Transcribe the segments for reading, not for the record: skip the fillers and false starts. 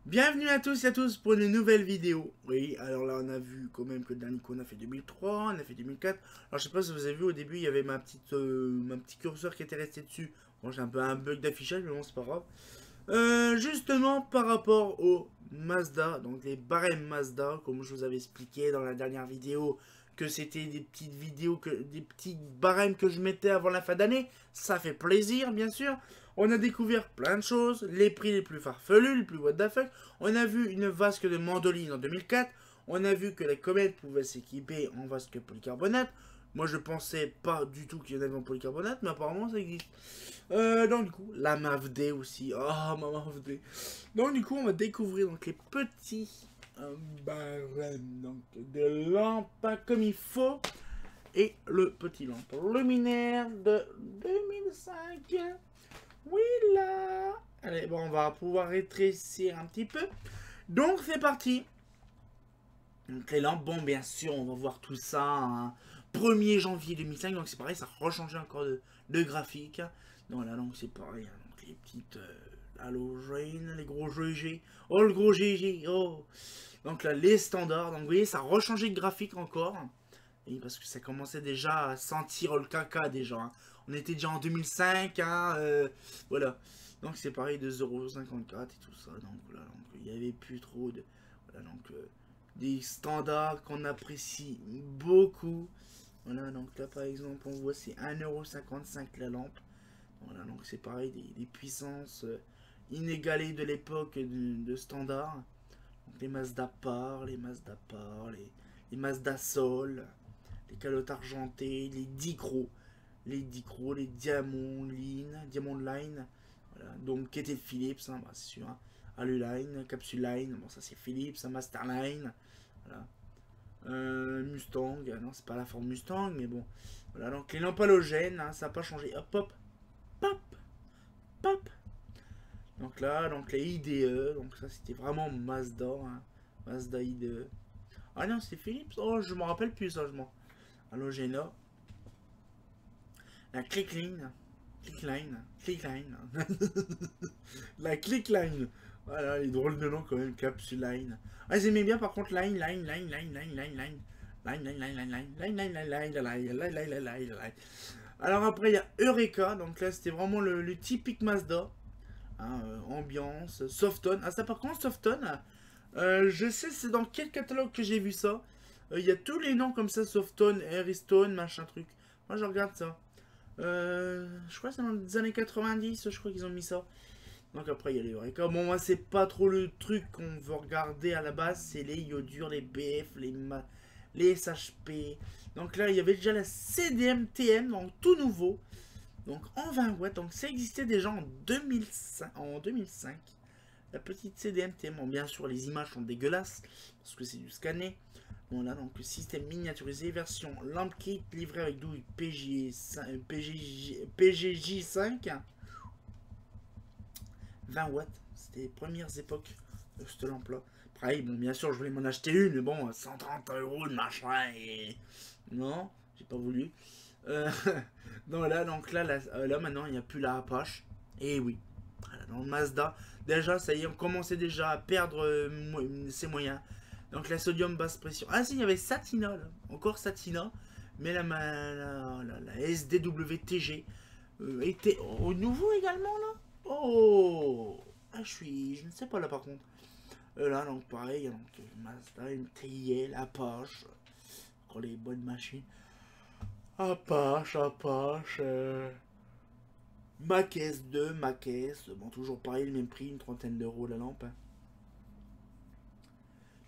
Bienvenue à tous et à tous pour une nouvelle vidéo. Oui, alors là on a vu quand même que le dernier coup on a fait 2003, on a fait 2004. Alors je sais pas si vous avez vu au début il y avait ma petit curseur qui était resté dessus. Bon j'ai un peu un bug d'affichage mais bon c'est pas grave. Justement par rapport au Mazda, donc les barèmes Mazda, comme je vous avais expliqué dans la dernière vidéo, que c'était des petites vidéos, des petits barèmes que je mettais avant la fin d'année, ça fait plaisir bien sûr. On a découvert plein de choses, les prix les plus farfelus, les plus what the fuck. On a vu une vasque de mandoline en 2004, on a vu que les comètes pouvaient s'équiper en vasque polycarbonate. Moi je pensais pas du tout qu'il y en avait en polycarbonate, mais apparemment ça existe. Donc du coup, la MAVD aussi. Oh, ma MAVD. Donc du coup, on va découvrir donc, les petits barèmes donc, de lampes comme il faut. Et le petit lampe luminaire de 2005. Oui là. Allez, bon, on va pouvoir rétrécir un petit peu. Donc c'est parti. Donc les lampes, bon bien sûr, on va voir tout ça hein, 1er janvier 2005, donc c'est pareil, ça a rechangé encore de graphique. Donc là, donc c'est pareil, hein, donc les petites halogènes, les gros GG, oh le gros GG, oh. Donc là, les standards, donc vous voyez, ça a rechangé de graphique encore. Et parce que ça commençait déjà à sentir le caca déjà. Hein. On était déjà en 2005, hein, voilà. Donc c'est pareil de 0,54 et tout ça. Donc voilà, donc il n'y avait plus trop de... Voilà, donc des standards qu'on apprécie beaucoup. Voilà, donc là par exemple, on voit c'est 1,55€ la lampe. Voilà, donc c'est pareil, des puissances inégalées de l'époque de standard. Donc les Mazda Par, les Mazda Sol, les calottes argentées, les Dicro, les Diamond Line, voilà, donc qui était Philips, hein, bah, c'est sûr, hein. Aluline, Capsule Line, bon ça c'est Philips, hein, Masterline, voilà. Mustang, non c'est pas la forme Mustang, mais bon, voilà, donc les lampes halogènes, hein, ça n'a pas changé, hop hop, pop, pop, donc là, donc les IDE, donc ça c'était vraiment Mazda, hein, Mazda IDE, ah non c'est Philips, oh je me rappelle plus ça, je m'en, halogène. La clickline. Clickline. Clickline. La clickline. Voilà, les drôles de noms quand même. Capsule line. Ah, j'aimais bien par contre line. Alors après, il y a Eureka. Donc là, c'était vraiment le typique Mazda. Hein, ambiance. Softon. Ah, ça par contre, Softon. Je sais c'est dans quel catalogue que j'ai vu ça. Il y a tous les noms comme ça. Softon, Airstone, machin truc. Moi, je regarde ça. Je crois que c'est dans les années 90, je crois qu'ils ont mis ça. Donc après, il y a les Eureka. Bon, moi, c'est pas trop le truc qu'on veut regarder à la base. C'est les iodures, les BF, les SHP. Donc là, il y avait déjà la CDM-TM, donc tout nouveau. Donc en 20 watts. Donc ça existait déjà en 2005. La petite CDM-TM. Bon, bien sûr, les images sont dégueulasses. Parce que c'est du scanner. Voilà, donc le système miniaturisé, version lamp kit livré avec douille PGJ5. 20 watts, c'était les premières époques de cette lampe là. Pareil, bon, bien sûr, je voulais m'en acheter une, mais bon, 130€ le machin, et. Non, j'ai pas voulu. Euh, donc là, maintenant, il n'y a plus la Apache. Et oui, voilà, dans le Mazda, déjà, ça y est, on commençait déjà à perdre ses moyens. Donc la sodium basse pression. Ah si, il y avait Satina, là. Encore Satina. Mais la SDWTG était au nouveau également, là. Oh ah, je ne sais pas, là, par contre. Là, donc, pareil, donc, Mazda, MTL, Apache. Encore les bonnes machines. Apache. Maquès 2, Maquès. Bon, toujours pareil, le même prix, une trentaine d'euros la lampe. Hein.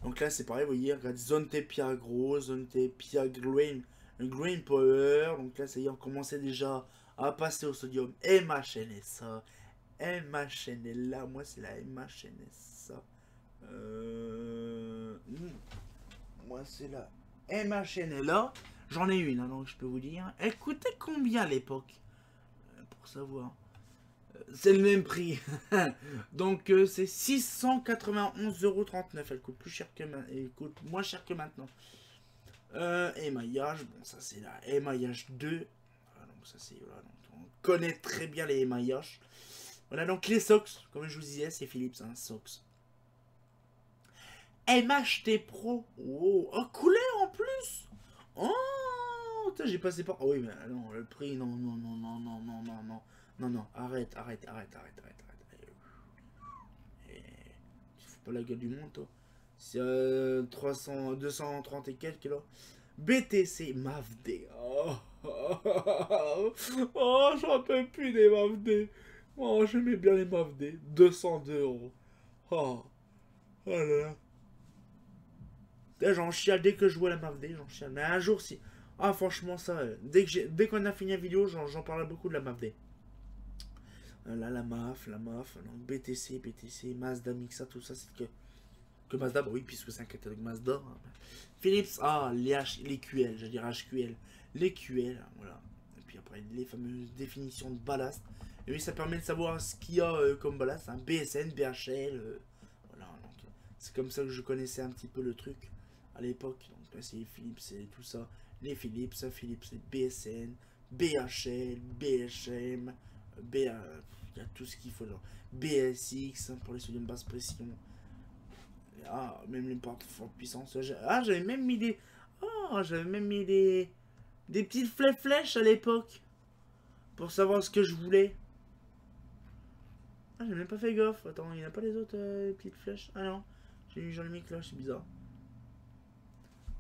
Donc là, c'est pareil, vous voyez, regarde, Zone Pia Gros, Zone Pia Green Power. Donc là, ça y est, on commençait déjà à passer au sodium. MHNSA. MHNLA, moi, c'est la MHNSA. Moi, c'est la MHNLA. J'en ai une, hein, donc je peux vous dire. Elle coûtait combien à l'époque pour savoir. C'est le même prix. Donc c'est 691,39€. Elle coûte plus cher que elle coûte moins cher que maintenant. Émaillage, bon ça c'est la émaillage 2. Voilà, donc ça c'est voilà, donc on connaît très bien les émaillages. Voilà donc les socks, comme je vous disais, c'est Philips, hein, socks. MHT Pro. Oh, oh, couleur en plus. Oh, putain, j'ai passé par... Oh oui, mais non, le prix, non, non, non, non, non, non, non, non. Non, non, arrête. Tu fous pas la gueule du monde, toi. C'est 230 et quelques, là. BTC MAVD. Oh, oh, j'en peux plus des MAVD. Oh, j'aimais bien les MAVD. 202 €. Oh, oh là là. J'en chiale dès que je vois la MAVD, j'en chiale. Mais un jour, si... Ah, franchement, ça, dès qu'on a fini la vidéo, j'en parle beaucoup de la MAVD. Là, la MAF, donc BTC, Mazda, Mixa, tout ça, c'est que Mazda, bah oui, puisque c'est un catalogue Mazda. Hein. Philips, les QL, j'allais dire HQL. Les QL, voilà. Et puis après, les fameuses définitions de ballast. Et oui, ça permet de savoir ce qu'il y a comme ballast. Hein. BSN, BHL, voilà. Donc, c'est comme ça que je connaissais un petit peu le truc à l'époque. Donc là, c'est Philips et tout ça. Les Philips, c'est BSN, BHL, BHM, il y a tout ce qu'il faut. Genre. BSX, pour les sodium basse pression. Ah, même les portes forte puissance. Ah, j'avais même mis des... Oh, j'avais même mis des petites flèches à l'époque. Pour savoir ce que je voulais. Ah, j'ai même pas fait gaffe. Attends, il n'y en a pas les autres petites flèches. Ah non, j'en ai mis que là, c'est bizarre.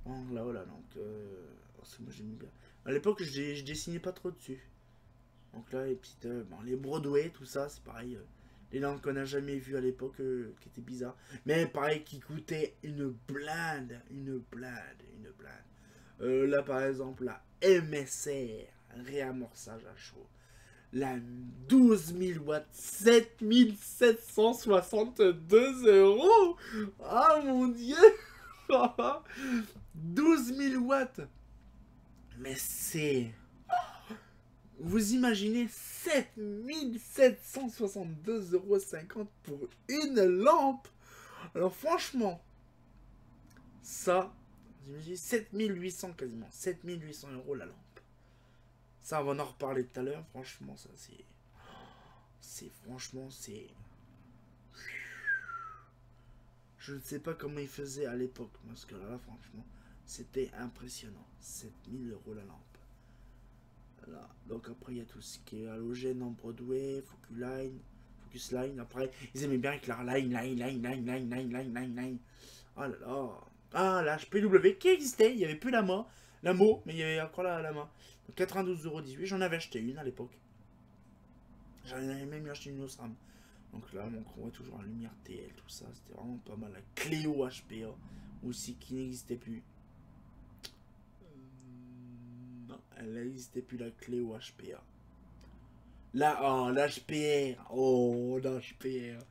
Oh, là, voilà, donc... Oh, moi, j'ai mis bien. À l'époque, je dessinais pas trop dessus. Donc là, les petites... bon, les Broadway, tout ça, c'est pareil. Les langues qu'on n'a jamais vues à l'époque, qui étaient bizarres. Mais pareil, qui coûtaient une blinde. Là, par exemple, la MSR, réamorçage à chaud. La 12 000 watts, 7 762 €. Ah mon dieu. 12 000 watts. Mais c'est... Vous imaginez 7 762,50 € pour une lampe. Alors franchement, ça, vous imaginez 7 800 quasiment. 7 800 € la lampe. Ça, on va en reparler tout à l'heure. Franchement, ça c'est... Franchement, c'est... Je ne sais pas comment ils faisaient à l'époque. Parce que là, franchement, c'était impressionnant. 7 000 € la lampe. Là. Donc après il y a tout ce qui est halogène en Broadway, Focus Line. Après ils aimaient bien avec la line. Oh là là. Ah la HPW qui existait, il n'y avait plus la mot, mais il y avait encore la main. 92,18 €, j'en avais acheté une à l'époque. J'en avais même acheté une Osram. Donc là on voit toujours la lumière TL, tout ça, c'était vraiment pas mal. La Cléo HPA aussi qui n'existait plus. Elle n'existait plus, la Cléo HPA. Là, oh, l'HPR. Oh, l'HPR.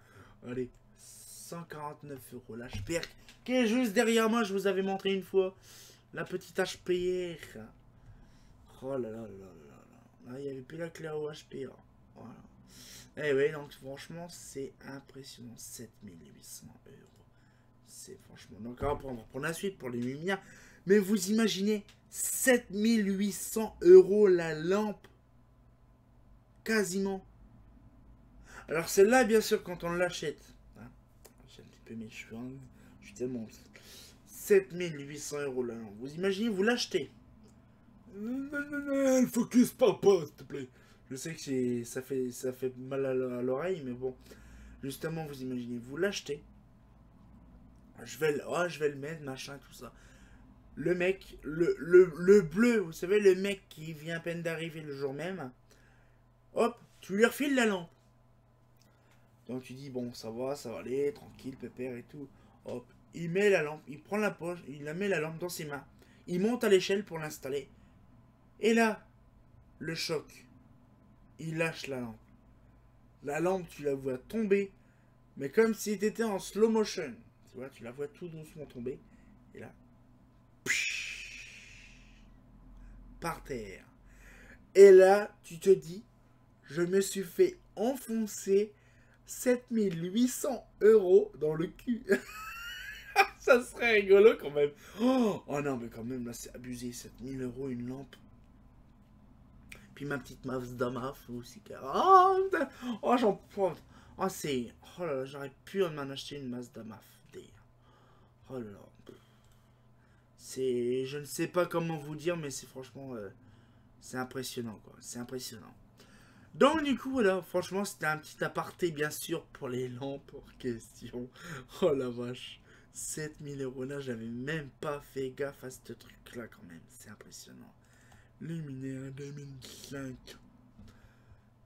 Allez, 149 €. L'HPR qui est juste derrière moi, je vous avais montré une fois. La petite HPR. Oh là là là là là. Là, il n'y avait plus la Cléo HPA. Voilà. Eh oui, donc franchement, c'est impressionnant. 7 800 €. C'est franchement... Donc, on va prendre la suite pour les lumières. Mais vous imaginez 7 800 € la lampe. Quasiment. Alors celle-là, bien sûr, quand on l'achète. Hein, j'ai un petit peu mes cheveux. Hein, je suis tellement... 7 800 € la lampe. Vous imaginez, vous l'achetez. Focus papa, s'il te plaît. Je sais que ça fait mal à l'oreille, mais bon. Justement, vous imaginez, vous l'achetez. Je vais le mettre, machin, tout ça. Le mec, le bleu, vous savez, le mec qui vient à peine d'arriver le jour même, hop, tu lui refiles la lampe. Donc tu dis, bon, ça va aller, tranquille, pépère et tout. Hop, il met la lampe, il prend la poche, il la met la lampe dans ses mains. Il monte à l'échelle pour l'installer. Et là, le choc, il lâche la lampe. La lampe, tu la vois tomber, mais comme si tu étais en slow motion. Tu vois, tu la vois tout doucement tomber. Et là, par terre. Et là, tu te dis, je me suis fait enfoncer 7 800 € dans le cul. Ça serait rigolo quand même. Oh non, mais quand même, là, c'est abusé. 7 000 € une lampe. Puis ma petite Mazda MAF aussi. Oh, j'en prends. Oh, c'est... Oh là là, j'aurais pu m'en acheter une Mazda MAF. Oh là là. C'est... Je ne sais pas comment vous dire, mais c'est franchement... c'est impressionnant, quoi. C'est impressionnant. Donc, du coup, voilà. Franchement, c'était un petit aparté, bien sûr, pour les lampes en question. Oh la vache. 7000 euros là, j'avais même pas fait gaffe à ce truc-là, quand même. C'est impressionnant. Luminaire 2005.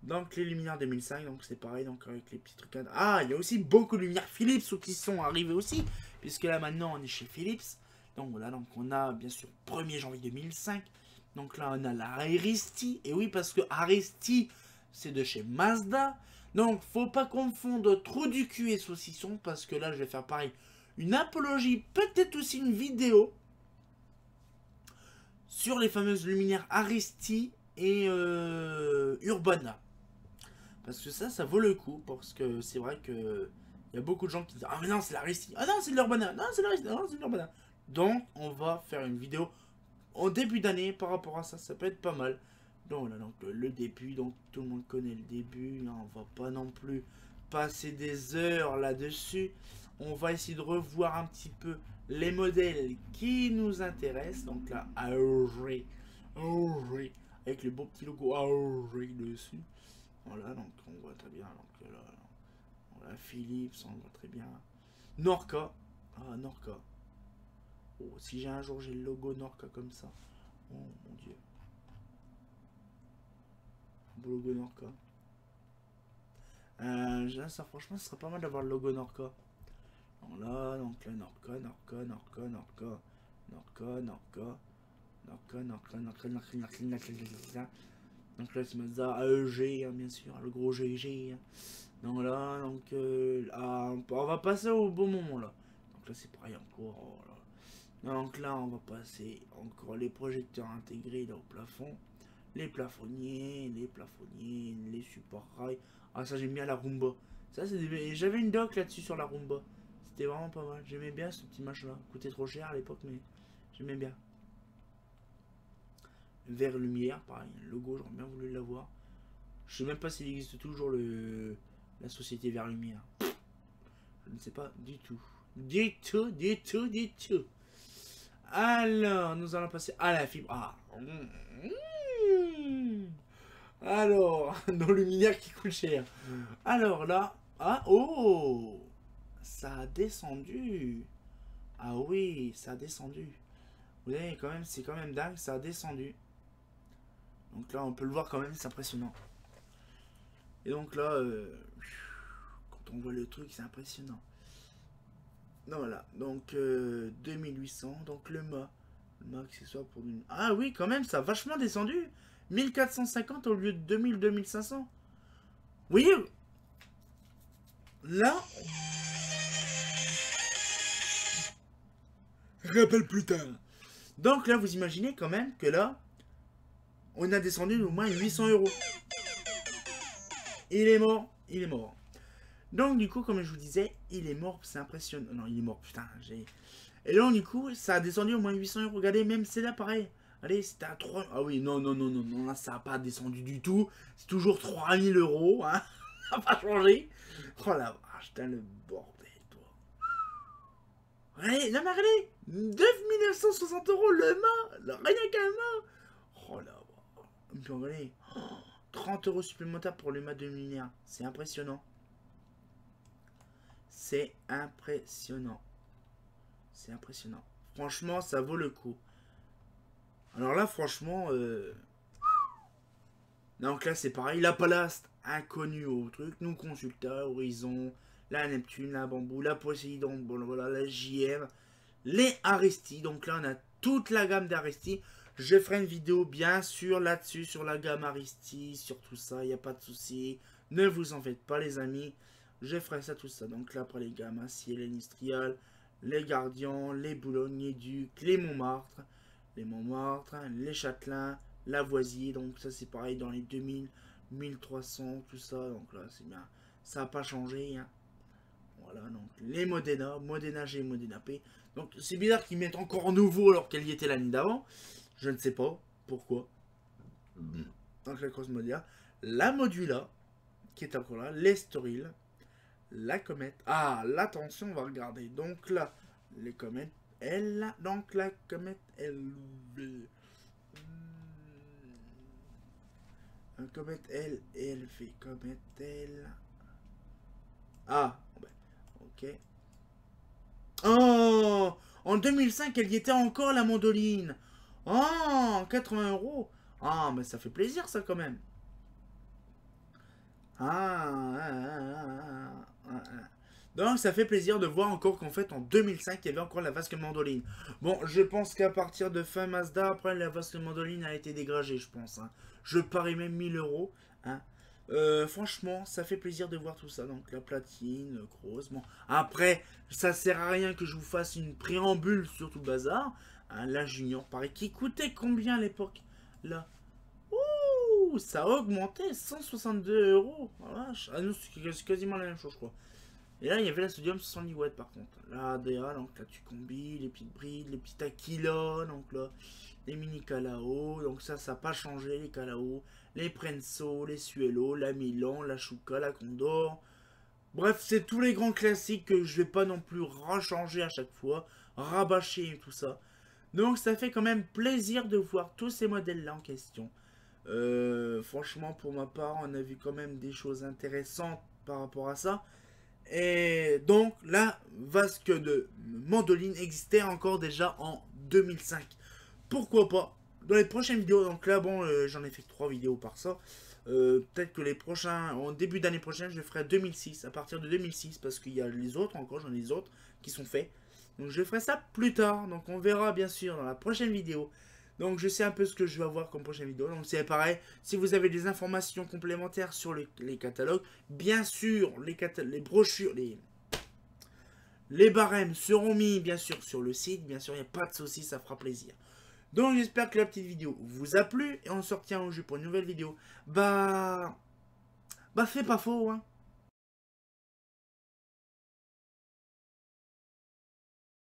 Donc les luminaires 2005, donc c'est pareil, donc avec les petits trucs. Ah, il y a aussi beaucoup de luminaires Philips qui sont arrivés aussi, puisque là maintenant on est chez Philips. Donc voilà, donc on a bien sûr 1er janvier 2005. Donc là on a la Aristi, et oui parce que Aristi c'est de chez Mazda. Donc faut pas confondre trou du cul et saucisson, parce que là je vais faire pareil, une apologie, peut-être aussi une vidéo sur les fameuses luminaires Aristi et Urbana. Parce que ça vaut le coup. Parce que c'est vrai que il y a beaucoup de gens qui disent ah mais non c'est l'Aristi, ah non c'est de l'Urbana, non c'est l'Aristi, non c'est de l'Urbana. Donc on va faire une vidéo au début d'année par rapport à ça, ça peut être pas mal. Donc voilà, donc le début, donc tout le monde connaît le début, hein, on va pas non plus passer des heures là-dessus. On va essayer de revoir un petit peu les modèles qui nous intéressent. Donc là, AOG, avec le beau petit logo AOG dessus. Voilà, donc on voit très bien. Donc là, voilà, Philips, on voit très bien. Norca. Ah, Norca. Oh, si j'ai un jour j'ai le logo Norca comme ça. Oh mon dieu. Beau logo Norca. Ça, franchement, ce serait pas mal d'avoir le logo Norca. Donc là, Norca. Donc là, c'est Mazda AEG, hein, bien sûr, le gros GG. Hein. Donc là, on va passer au bon moment là. Donc là, c'est pareil encore. Oh là. Donc là, on va passer encore les projecteurs intégrés là au plafond. Les plafonniers, les supports rails. Ah, ça, j'aime bien la Roomba. Ça, j'avais une doc là-dessus sur la Roomba. C'était vraiment pas mal. J'aimais bien ce petit machin là. Coûtait trop cher à l'époque, mais j'aimais bien. Vert lumière, pareil, le logo, j'aurais bien voulu l'avoir. Je sais même pas s'il existe toujours la société Vert Lumière. Je ne sais pas du tout. Du tout. Alors, nous allons passer à la fibre. Ah. Alors, nos luminaires qui coûtent cher. Alors là, ah, oh, ça a descendu. Ah oui, ça a descendu. Vous voyez, quand même, c'est quand même dingue, ça a descendu. Donc là, on peut le voir quand même, c'est impressionnant. Et donc là, quand on voit le truc, c'est impressionnant. Non, voilà, donc 2800, donc le mât accessoire pour une... Ah oui, quand même, ça a vachement descendu. 1450 au lieu de 2500. Oui, là... Rappelle plus tard. Donc là, vous imaginez quand même que là, on a descendu d'au moins 800 euros. Il est mort, il est mort. Donc du coup, comme je vous disais, il est mort, c'est impressionnant. Non, il est mort, putain, j'ai... Et donc du coup, ça a descendu au moins 800 euros. Regardez, même c'est là pareil. Allez, c'était à 3... Ah oui, non, là ça n'a pas descendu du tout. C'est toujours 3000 euros, hein. Ça n'a pas changé. Oh la vache, putain, le bordel, toi. Allez, non mais regardez, 2960 euros le mât, rien qu'un mât. Oh la vache. Puis regardez, 30 euros supplémentaires pour le mât de luminaire. C'est impressionnant. C'est impressionnant. C'est impressionnant. Franchement, ça vaut le coup. Alors là, franchement... Donc là, c'est pareil. La Palast, inconnue au truc. Nous, Consulta, Horizon, la Neptune, la Bambou, la Poséidon, bon, voilà, la JM, les Aristi. Donc là, on a toute la gamme d'Aristi. Je ferai une vidéo, bien sûr, là-dessus, sur la gamme Aristi, sur tout ça. Il n'y a pas de souci. Ne vous en faites pas, les amis. Je ferai ça, tout ça. Donc là, après les gammes Acier, les Nistrial, les Gardians, les Boulogne, les Ducs, les Montmartre, les Châtelains, Lavoisier. Donc ça, c'est pareil dans les 2000, 1300, tout ça. Donc là, c'est bien. Ça n'a pas changé. Hein. Voilà, donc les Modena, Modena G, Modena P. Donc c'est bizarre qu'ils mettent encore nouveau alors qu'elle y était l'année d'avant. Je ne sais pas pourquoi. Donc la Cross Modena, la Modula, qui est encore là, l'Estoril, la Comète. Ah, l'attention, on va regarder. Donc là, les comètes L, donc la comète L. Un comète L, elle fait comète L. Ah, ben, ok. Oh, en 2005, elle y était encore la mandoline. Oh, 80 €. Ah, mais ça fait plaisir ça quand même. Donc ça fait plaisir de voir encore qu'en fait en 2005 il y avait encore la vasque mandoline. Bon, je pense qu'à partir de fin Mazda, après la vasque mandoline a été dégradée, je pense. Hein. Je parie même 1000 €. Hein. Franchement, ça fait plaisir de voir tout ça. Donc la platine, grosse. Bon, après, ça sert à rien que je vous fasse une préambule sur tout le bazar. Hein, la Junior, pareil, qui coûtait combien à l'époque? Là, ça a augmenté, 162 €. Ah non, c'est quasiment la même chose, je crois. Et là, il y avait la sodium 70 watts par contre. La ADA, donc là, tu combis les petites brides, les petits Aquila, donc là, les mini Calao. Donc ça n'a pas changé, les Calao. Les Prenso, les Suelo, la Milan, la Shuka, la Condor. Bref, c'est tous les grands classiques que je vais pas non plus rechanger à chaque fois, rabâcher et tout ça. Donc ça fait quand même plaisir de voir tous ces modèles-là en question. Franchement, pour ma part, on a vu quand même des choses intéressantes par rapport à ça. Et donc, la vasque de mandoline existait encore déjà en 2005. Pourquoi pas? Dans les prochaines vidéos, donc là, bon, j'en ai fait 3 vidéos par ça. Peut-être que les prochains, en début d'année prochaine, je ferai 2006, à partir de 2006, parce qu'il y a les autres encore, j'en ai les autres qui sont faits. Donc je ferai ça plus tard, donc on verra bien sûr dans la prochaine vidéo. Donc je sais un peu ce que je vais avoir comme prochaine vidéo. Donc c'est pareil, si vous avez des informations complémentaires sur les catalogues, bien sûr, les brochures, les barèmes seront mis bien sûr sur le site. Bien sûr, il n'y a pas de souci, ça fera plaisir. Donc j'espère que la petite vidéo vous a plu et on se retient au jeu pour une nouvelle vidéo. Bah, fais pas faux, hein.